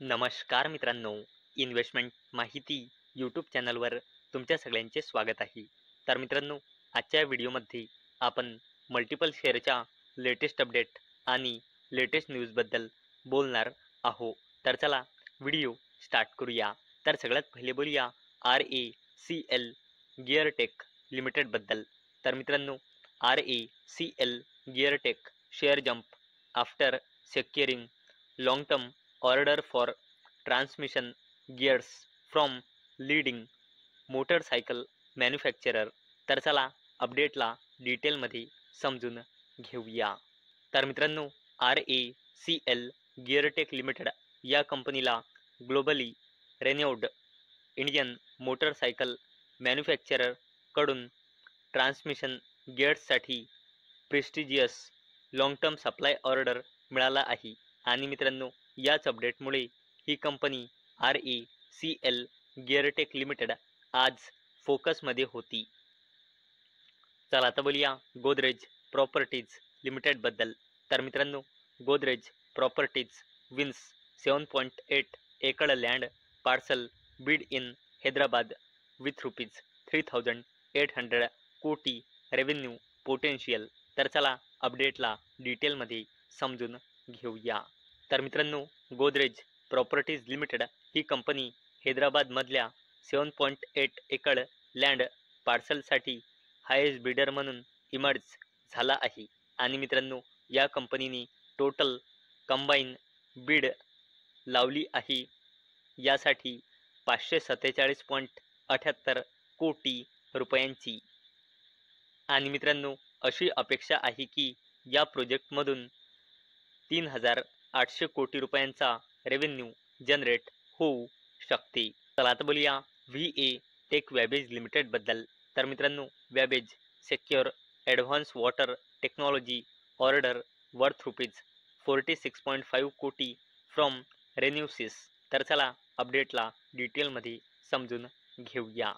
नमस्कार मित्रांनो, इन्व्हेस्टमेंट माहिती यूट्यूब चॅनलवर तुमच्या सगळ्यांचे स्वागत आहे. तर मित्रांनो, आजच्या व्हिडिओमध्ये आपण मल्टिपल शेअरच्या लेटेस्ट अपडेट आणि लेटेस्ट न्यूजबद्दल बोलणार आहोत. तर चला व्हिडिओ स्टार्ट करूया. तर सगळ्यात पहिले बोलूया RACL गिअरटेक लिमिटेडबद्दल. तर मित्रांनो, RACL Geartech share jump after securing long term order for transmission gears from leading motorcycle manufacturer. तर चला अपडेटला डिटेलमध्ये समजून घेऊया. तर मित्रांनो, RACL गिअरटेक लिमिटेड या कंपनीला globally renowned Indian motorcycle manufacturer कडून ट्रान्समिशन गिअर्ससाठी prestigious long term supply order मिळाला आहे. आणि मित्रांनो, याच अपडेटमुळे ही कंपनी RACL गिअरटेक लिमिटेड आज फोकसमध्ये होती. चला आता बोलूया गोदरेज प्रॉपर्टीज लिमिटेडबद्दल. तर मित्रांनो, गोदरेज प्रॉपर्टीज विन्स 7.8 एकड़ land parcel Beed in Hyderabad with ₹3,800 कोटी रेव्हेन्यू पोटेन्शियल. तर चला अपडेटला डिटेलमध्ये समजून घेऊया. तर मित्रांनो, गोदरेज प्रॉपर्टीज लिमिटेड ही कंपनी हैदराबादमधल्या 7.8 एकड़ लँड पार्सलसाठी हायेस्ट बिडर म्हणून इमर्ज झाला आहे. आणि मित्रांनो, या कंपनीने टोटल कंबाईन बीड लावली आहे. यासाठी 547.78 कोटी रुपयांची. आणि मित्रांनो, अशी अपेक्षा आहे की या प्रोजेक्टमधून 3,800 कोटी रुपयांचा रेव्हेन्यू जनरेट होऊ शकते. चला आता बोलूया VA टेक वॅबेज लिमिटेडबद्दल. तर मित्रांनो, Wabag secure advance water technology order worth ₹46.5 crore from रेन्यूसिस. तर चला अपडेटला डिटेलमध्ये समजून घेऊया.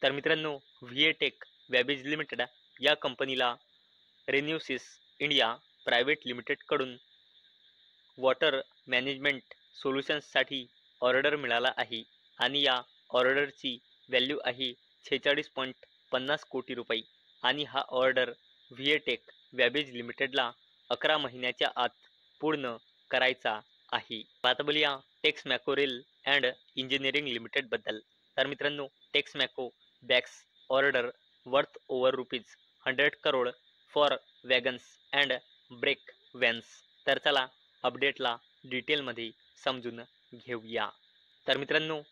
तर मित्रांनो, VA टेक वॅबेज लिमिटेड या कंपनीला रेन्यूसिस इंडिया प्रायव्हेट लिमिटेडकडून वॉटर मॅनेजमेंट सोल्युशन्ससाठी ऑर्डर मिळाला आहे. आणि या ऑर्डरची व्हॅल्यू आहे 46.50 कोटी रुपये. आणि हा ऑर्डर VA टेक वॅबेज लिमिटेडला 11 महिन्याच्या आत पूर्ण करायचा आहे. आता बोलूया टेक्समॅको रेल अँड इंजिनिअरिंग लिमिटेडबद्दल. तर मित्रांनो, Texmaco backs order worth over ₹100 crore for wagons and brake vans. तर चला अपडेटला डिटेलमध्ये समजून घेऊया. तर मित्रांनो,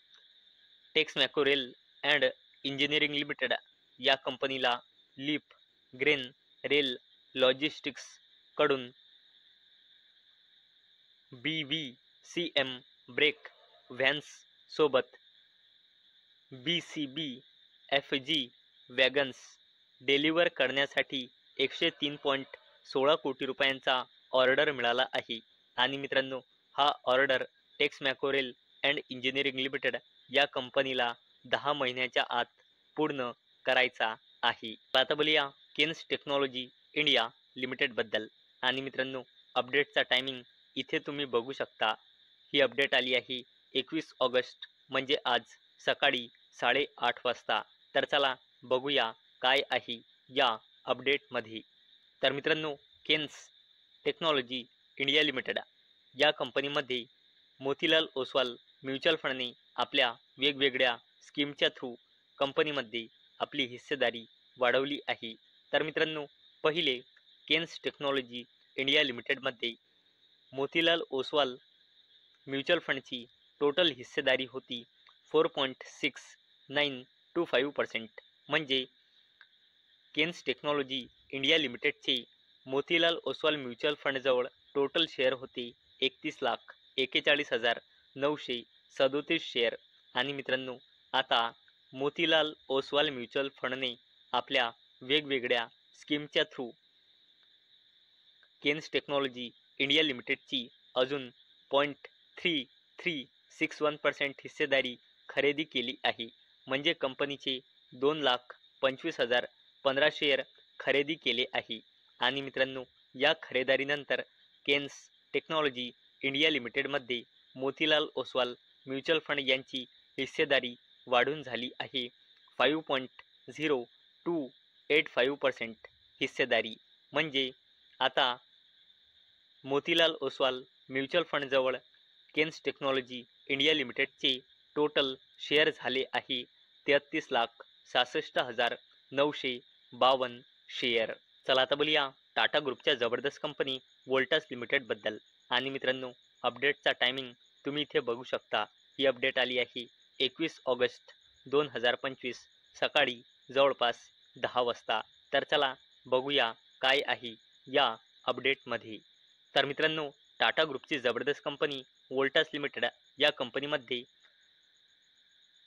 Texmaco rail and engineering limited या कंपनीला लीफ ग्रेन रेल लॉजिस्टिक्स कडून BVCM ब्रेक व्हॅन्स सोबत BCBFG वॅगन्स डिलिव्हर करण्यासाठी 103.16 कोटी रुपयांचा ऑर्डर मिळाला आहे. आणि मित्रांनो, हा order Texmaco rail and engineering limited या कंपनीला 10 महिन्याच्या आत पूर्ण करायचा आहे. आता बोलूया केन्स टेक्नॉलॉजी इंडिया लिमिटेडबद्दल. आणि मित्रांनो, अपडेटचा टायमिंग इथे तुम्ही बघू शकता. ही अपडेट आली आहे 21 ऑगस्ट म्हणजे आज सकाळी 8:30 वाजता. तर चला बघूया काय आहे या अपडेटमध्ये. तर मित्रांनो, केन्स टेक्नॉलॉजी इंडिया लिमिटेड या कंपनीमध्ये मोतीलाल ओसवाल म्युच्युअल फंडने आपल्या वेगवेगळ्या स्कीमच्या थ्रू कंपनीमध्ये आपली हिस्सेदारी वाढवली आहे. तर मित्रांनो, पहिले केन्स टेक्नॉलॉजी इंडिया लिमिटेडमध्ये मोतीलाल ओसवाल म्युच्युअल फंडची टोटल हिस्सेदारी होती 4.6925%. म्हणजे केन्स टेक्नॉलॉजी इंडिया लिमिटेडचे मोतीलाल ओसवाल म्युच्युअल फंडजवळ टोटल शेअर होते 31,41,937 शेअर. आणि मित्रांनो, आता मोतीलाल ओसवाल म्युच्युअल फंडने आपल्या वेगवेगळ्या स्कीमच्या थ्रू केन्स टेक्नॉलॉजी इंडिया लिमिटेडची अजून 0.3361% हिस्सेदारी खरेदी केली आहे. म्हणजे कंपनीचे 2,25,015 शेअर खरेदी केले आहे. आणि मित्रांनो, या खरेदीनंतर केन्स टेक्नॉलॉजी इंडिया लिमिटेडमध्ये मोतीलाल ओसवाल म्युच्युअल फंड यांची हिस्सेदारी वाढून झाली आहे 5.0285% हिस्सेदारी, म्हणजे आता मोतीलाल ओसवाल म्युच्युअल फंड जवळ केन्स टेक्नॉलॉजी इंडिया लिमिटेडचे टोटल शेअर झाले आहे 33,66,952 शेअर. चला आता बोलूया टाटा ग्रुपच्या जबरदस्त कंपनी वोल्टास लिमिटेड बद्दल. आणि मित्रांनो, अपडेटचा टायमिंग तुम्ही इथे बघू शकता. ही अपडेट आली आहे 21 ऑगस्ट 2025 सकाळी जवळपास 10 वाजता. तर चला बघूया काय आहे या अपडेटमध्ये. तर मित्रांनो, टाटा ग्रुपची जबरदस्त कंपनी वोल्टास लिमिटेड या कंपनीमध्ये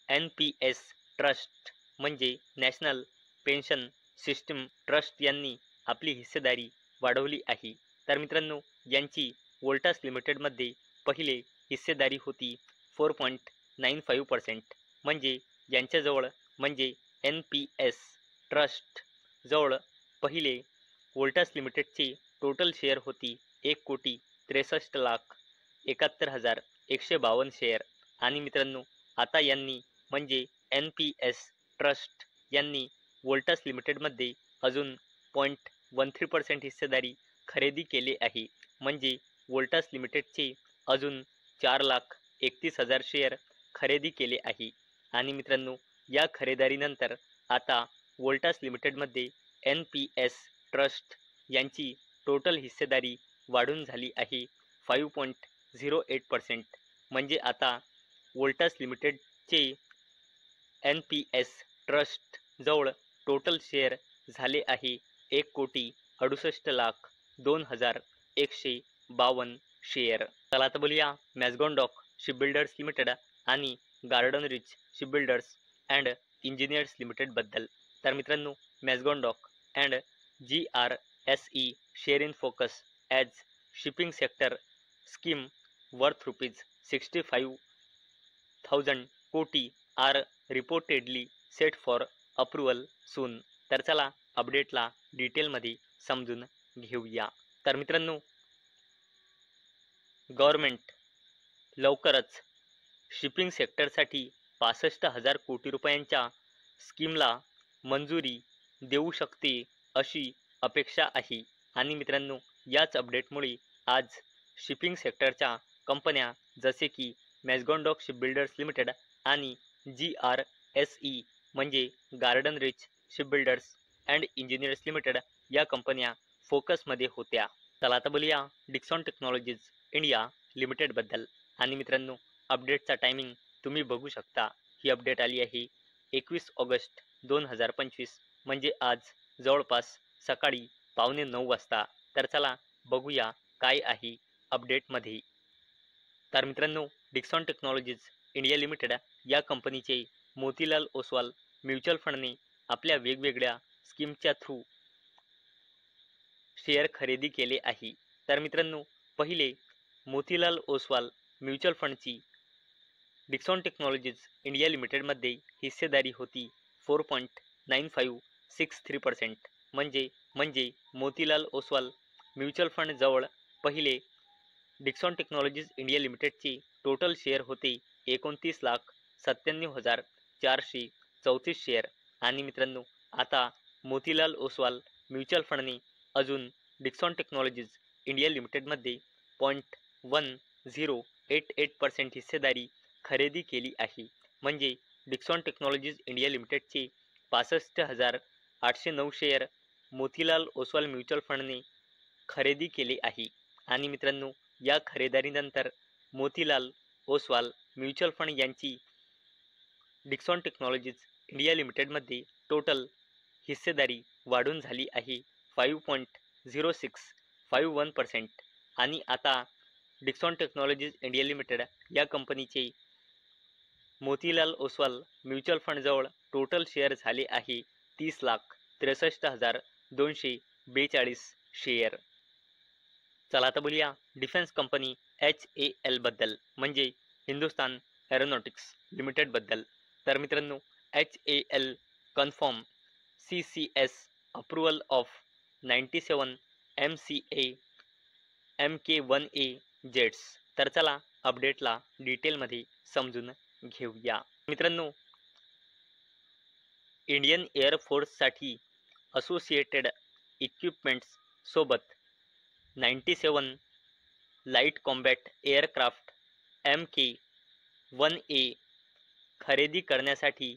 NPS ट्रस्ट म्हणजे नॅशनल पेन्शन सिस्टीम ट्रस्ट यांनी आपली हिस्सेदारी वाढवली आहे. तर मित्रांनो, यांची वोल्टास लिमिटेडमध्ये पहिले हिस्सेदारी होती 4.95%, म्हणजे यांच्याजवळ म्हणजे NPS ट्रस्ट जवळ पहिले वोल्टास लिमिटेडचे टोटल शेअर होती 1,63,71,152 शेअर. आणि मित्रांनो, आता यांनी म्हणजे NPS ट्रस्ट यांनी वोल्टास लिमिटेडमध्ये अजून 0.13% हिस्सेदारी खरेदी केली आहे, म्हणजे वोल्टास लिमिटेडचे अजून 4,31,000 शेअर खरेदी केले आहे. आणि मित्रांनो, या खरेदारीनंतर आता वोल्टास लिमिटेडमध्ये NPS ट्रस्ट यांची टोटल हिस्सेदारी वाढून झाली आहे 5.08%, म्हणजे आता वोल्टास लिमिटेडचे NPS ट्रस्ट जवळ टोटल शेअर झाले आहे 1,68,02,152 शेअर. चला आता बोलूया Mazagon dock shipbuilders limited and garden reach shipbuilders and engineers limited बद्दल. तर मित्रांनो, Mazagon dock and GRSE share in focus as shipping sector scheme worth ₹65,000 crore are reportedly set for approval soon. तर चला अपडेटला डिटेलमध्ये समजून घेऊया. तर मित्रांनो, गव्हर्नमेंट लवकरच शिपिंग सेक्टरसाठी 65,000 कोटी रुपयांच्या स्कीमला मंजुरी देऊ शकते अशी अपेक्षा आहे. आणि मित्रांनो, याच अपडेटमुळे आज शिपिंग सेक्टरच्या कंपन्या जसे की मॅझगॉन डॉक शिपबिल्डर्स लिमिटेड आणि GRSE म्हणजे garden reach shipbuilders and engineers limited या कंपन्या फोकसमध्ये होत्या. चला आता बोलूया डिक्सॉन टेक्नॉलॉजीज इंडिया लिमिटेड बद्दल. आणि मित्रांनो, अपडेटचा टायमिंग तुम्ही बघू शकता. ही अपडेट आली आहे 21 ऑगस्ट 2025, म्हणजे आज जवळपास सकाळी 8:45 वाजता. तर चला बघूया काय आहे अपडेटमध्ये. तर मित्रांनो, डिक्सॉन टेक्नॉलॉजीज इंडिया लिमिटेड या कंपनीचे मोतीलाल ओसवाल म्युच्युअल फंडने आपल्या वेगवेगळ्या स्कीमच्या थ्रू शेअर खरेदी केले आहे. तर मित्रांनो, पहिले मोतीलाल ओसवाल म्युच्युअल फंडची डिक्सॉन टेक्नॉलॉजीज इंडिया लिमिटेडमध्ये हिस्सेदारी होती 4.9563%, म्हणजे मोतीलाल ओसवाल म्युच्युअल फंड जवळ पहिले डिक्सॉन टेक्नॉलॉजीज इंडिया लिमिटेडचे टोटल शेअर होते 29,97,434 शेअर. आणि मित्रांनो, आता मोतीलाल ओसवाल म्युच्युअल फंडने अजून डिक्सॉन टेक्नॉलॉजीज इंडिया लिमिटेडमध्ये 0.1088% हिस्सेदारी खरेदी केली आहे, म्हणजे डिक्सॉन टेक्नॉलॉजीज इंडिया लिमिटेडचे 65,809 शेअर मोतीलाल ओसवाल म्युच्युअल फंडने खरेदी केले आहे. आणि मित्रांनो, या खरेदारीनंतर मोतीलाल ओसवाल म्युच्युअल फंड यांची डिक्सॉन टेक्नॉलॉजीज इंडिया लिमिटेडमध्ये टोटल हिस्सेदारी वाढून झाली आहे 5.0651%. आणि आता डिक्सॉन टेक्नॉलॉजीज इंडिया लिमिटेड या कंपनीचे मोतीलाल ओसवाल म्युच्युअल फंड जवळ टोटल शेअर झाले आहे 30,63,242 शेअर. चला आता बोलूया डिफेन्स कंपनी HAL बद्दल, म्हणजे हिंदुस्तान एरोनॉटिक्स लिमिटेड बद्दल. तर मित्रांनो, HAL confirm CCS approval of 97 MCA Mk1A जेट्स. तर चला अपडेटला डिटेलमध्ये समजून घेऊया. मित्रांनो, इंडियन एअरफोर्ससाठी असोसिएटेड इक्विपमेंट्स सोबत 97 लाईट कॉम्बॅट एअरक्राफ्ट MK-1A खरेदी करण्यासाठी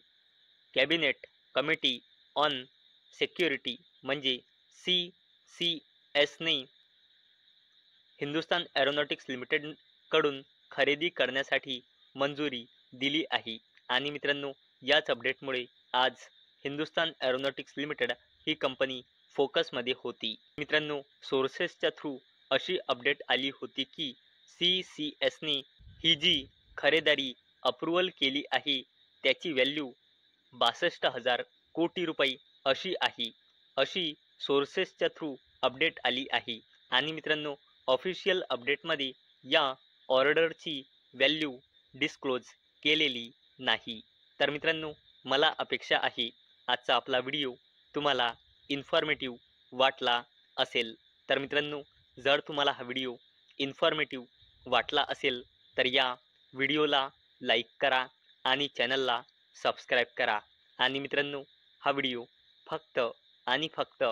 कॅबिनेट कमिटी ऑन सिक्युरिटी म्हणजे CCSने हिंदुस्तान एरोनॉटिक्स लिमिटेड कडून खरेदी करण्यासाठी मंजुरी दिली आहे. आणि मित्रांनो, याच अपडेटमुळे आज हिंदुस्तान एरोनॉटिक्स लिमिटेड ही कंपनी फोकसमध्ये होती. मित्रांनो, सोर्सेसच्या थ्रू अशी अपडेट आली होती की CCSने ही जी खरेदी अप्रूव्हल केली आहे त्याची व्हॅल्यू 62,000 कोटी रुपये अशी आहे, अशी सोर्सेसच्या थ्रू अपडेट आली आहे. आणि मित्रांनो, ऑफिशियल अपडेटमध्ये या ऑर्डरची व्हॅल्यू डिस्क्लोज केलेली नाही. तर मित्रांनो, मला अपेक्षा आहे आजचा आपला व्हिडिओ तुम्हाला इन्फॉर्मेटिव्ह वाटला असेल. तर मित्रांनो, जर तुम्हाला हा व्हिडिओ इन्फॉर्मेटिव्ह वाटला असेल तर या व्हिडिओला लाईक करा आणि चॅनलला सबस्क्राईब करा. आणि मित्रांनो, हा व्हिडिओ फक्त आणि फक्त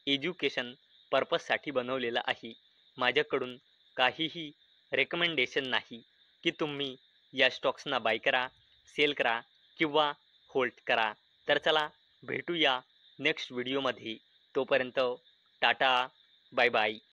एज्युकेशन पर्पजसाठी बनवलेला आहे. माझ्याकडून काहीही रेकमेंडेशन नाही की तुम्ही या स्टॉक्सना बाय करा, सेल करा किंवा होल्ड करा. तर चला भेटूया नेक्स्ट व्हिडिओमध्ये. तोपर्यंत टाटा, बाय बाय.